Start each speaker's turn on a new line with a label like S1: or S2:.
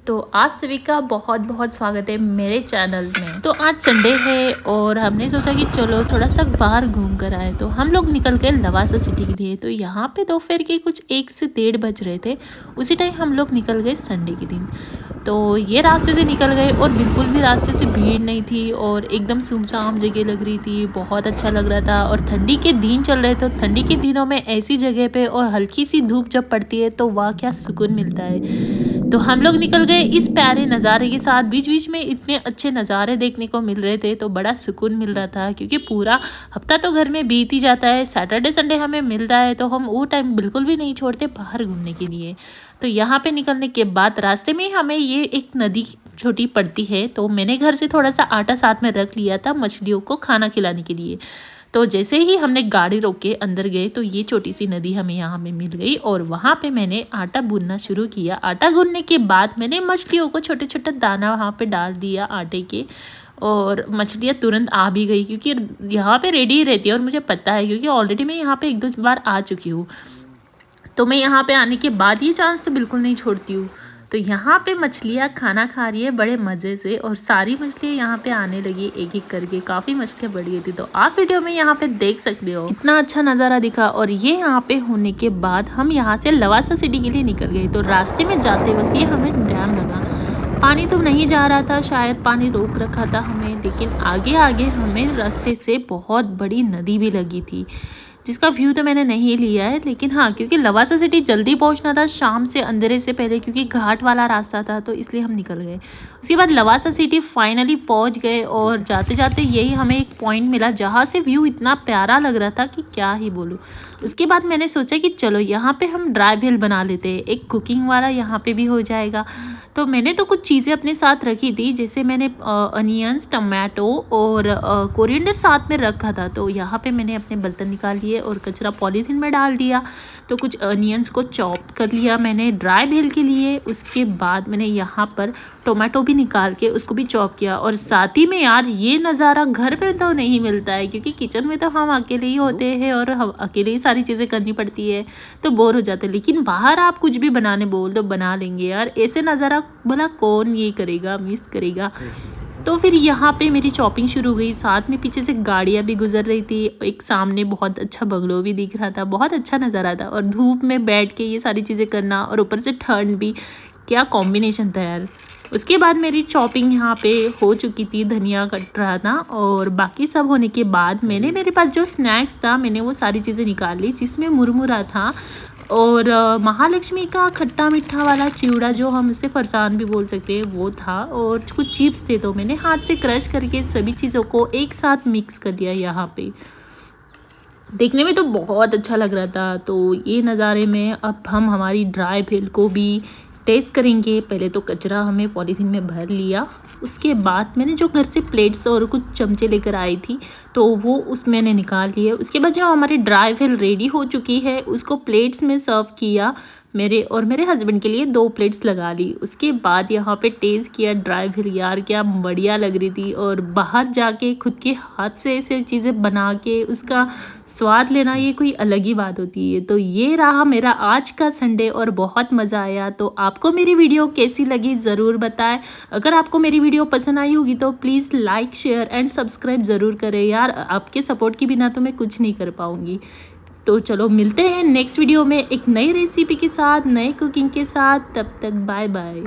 S1: तो आप सभी का बहुत बहुत स्वागत है मेरे चैनल में। तो आज संडे है और हमने सोचा कि चलो थोड़ा सा बाहर घूम कर आए। तो हम लोग निकल गए लवासा सिटी के लिए। तो यहाँ पे दोपहर के कुछ 1 से 1:30 बज रहे थे। उसी टाइम हम लोग निकल गए संडे के दिन। तो ये रास्ते से निकल गए और बिल्कुल भी रास्ते से भीड़ नहीं थी और एकदम सुनसान जगह लग रही थी। बहुत अच्छा लग रहा था और ठंडी के दिन चल रहे थे। ठंडी के दिनों में ऐसी जगह पे और हल्की सी धूप जब पड़ती है तो वाह क्या सुकून मिलता है। तो हम लोग निकल गए इस प्यारे नज़ारे के साथ। बीच बीच में इतने अच्छे नज़ारे देखने को मिल रहे थे तो बड़ा सुकून मिल रहा था, क्योंकि पूरा हफ्ता तो घर में बीत ही जाता है। सैटरडे संडे हमें मिल रहा है तो हम वो टाइम बिल्कुल भी नहीं छोड़ते बाहर घूमने के लिए। तो यहाँ पे निकलने के बाद रास्ते में हमें ये एक नदी छोटी पड़ती है। तो मैंने घर से थोड़ा सा आटा साथ में रख लिया था मछलियों को खाना खिलाने के लिए। तो जैसे ही हमने गाड़ी रोक के अंदर गए तो ये छोटी सी नदी हमें यहाँ में मिल गई और वहाँ पे मैंने आटा गूंदना शुरू किया। आटा गूंदने के बाद मैंने मछलियों को छोटे छोटे दाना वहाँ पे डाल दिया आटे के, और मछलियाँ तुरंत आ भी गई, क्योंकि यहाँ पे रेडी ही रहती है और मुझे पता है क्योंकि ऑलरेडी मैं यहाँ पे 1-2 बार आ चुकी हूँ। तो मैं यहाँ पे आने के बाद ये चांस तो बिल्कुल नहीं छोड़ती हूँ। तो यहाँ पे मछलियाँ खाना खा रही है बड़े मज़े से और सारी मछलियाँ यहाँ पे आने लगी एक एक करके। काफ़ी मछलियाँ बड़ी थी। तो आप वीडियो में यहाँ पे देख सकते हो इतना अच्छा नज़ारा दिखा। और ये यहाँ पे होने के बाद हम यहाँ से लवासा सिटी के लिए निकल गए। तो रास्ते में जाते वक्त ये हमें डैम लगा। पानी तो नहीं जा रहा था, शायद पानी रोक रखा था हमें, लेकिन आगे आगे हमें रास्ते से बहुत बड़ी नदी भी लगी थी, जिसका व्यू तो मैंने नहीं लिया है। लेकिन हाँ, क्योंकि लवासा सिटी जल्दी पहुंचना था शाम से अंधेरे से पहले, क्योंकि घाट वाला रास्ता था, तो इसलिए हम निकल गए। उसके बाद लवासा सिटी फाइनली पहुंच गए और जाते जाते यही हमें एक पॉइंट मिला जहाँ से व्यू इतना प्यारा लग रहा था कि क्या ही बोलूँ। उसके बाद मैंने सोचा कि चलो यहाँ पे हम ड्राई भेल बना लेते हैं, एक कुकिंग वाला यहाँ पे भी हो जाएगा। तो मैंने तो कुछ चीज़ें अपने साथ रखी थी, जैसे मैंने अनियंस, टमाटो और कोरिएंडर साथ में रखा था। तो यहाँ पे मैंने अपने बर्तन निकाल लिए और कचरा पॉलीथीन में डाल दिया। तो कुछ अनियंस को चॉप कर लिया मैंने ड्राई भेल के लिए। उसके बाद मैंने यहाँ पर टोमेटो भी निकाल के उसको भी चॉप किया। और साथ ही में यार ये नज़ारा घर पे तो नहीं मिलता है, क्योंकि किचन में तो हम अकेले ही होते हैं और हम अकेले ही सारी चीज़ें करनी पड़ती है तो बोर हो जाते हैं। लेकिन बाहर आप कुछ भी बनाने बोल दो बना लेंगे यार। ऐसे नज़ारा भला कौन ये करेगा, मिस करेगा। तो फिर यहाँ पे मेरी शॉपिंग शुरू हुई। साथ में पीछे से गाड़ियाँ भी गुजर रही थी, एक सामने बहुत अच्छा बंगलो भी दिख रहा था। बहुत अच्छा नज़ारा था और धूप में बैठ के ये सारी चीज़ें करना और ऊपर से ठंड भी, क्या कॉम्बिनेशन था यार। उसके बाद मेरी शॉपिंग यहाँ पे हो चुकी थी, धनिया कट रहा था और बाकी सब होने के बाद मैंने मेरे पास जो स्नैक्स था मैंने वो सारी चीज़ें निकाल ली, जिसमें मुरमुरा था और महालक्ष्मी का खट्टा मीठा वाला चिवड़ा, जो हम उसे फरसान भी बोल सकते हैं, वो था। और कुछ चिप्स थे। तो मैंने हाथ से क्रश करके सभी चीज़ों को एक साथ मिक्स कर दिया। यहाँ पे देखने में तो बहुत अच्छा लग रहा था। तो ये नज़ारे में अब हम हमारी ड्राई भेल को भी टेस्ट करेंगे। पहले तो कचरा हमें पॉलीथीन में भर लिया। उसके बाद मैंने जो घर से प्लेट्स और कुछ चमचे लेकर आई थी तो वो उसमें मैंने निकाल लिए। उसके बाद जो हमारी ड्राई भेल रेडी हो चुकी है उसको प्लेट्स में सर्व किया। मेरे और मेरे हस्बैंड के लिए 2 प्लेट्स लगा ली। उसके बाद यहाँ पे टेस्ट किया ड्राई भेल, यार क्या बढ़िया लग रही थी। और बाहर जाके खुद के हाथ से ऐसे चीज़ें बना के उसका स्वाद लेना, ये कोई अलग ही बात होती है। तो ये रहा मेरा आज का संडे और बहुत मज़ा आया। तो आपको मेरी वीडियो कैसी लगी ज़रूर बताएं। अगर आपको मेरी वीडियो पसंद आई होगी तो please like, share and subscribe ज़रूर करें यार। आपके सपोर्ट के बिना तो मैं कुछ नहीं कर पाऊँगी। तो चलो मिलते हैं नेक्स्ट वीडियो में एक नई रेसिपी के साथ, नए कुकिंग के साथ। तब तक बाय बाय।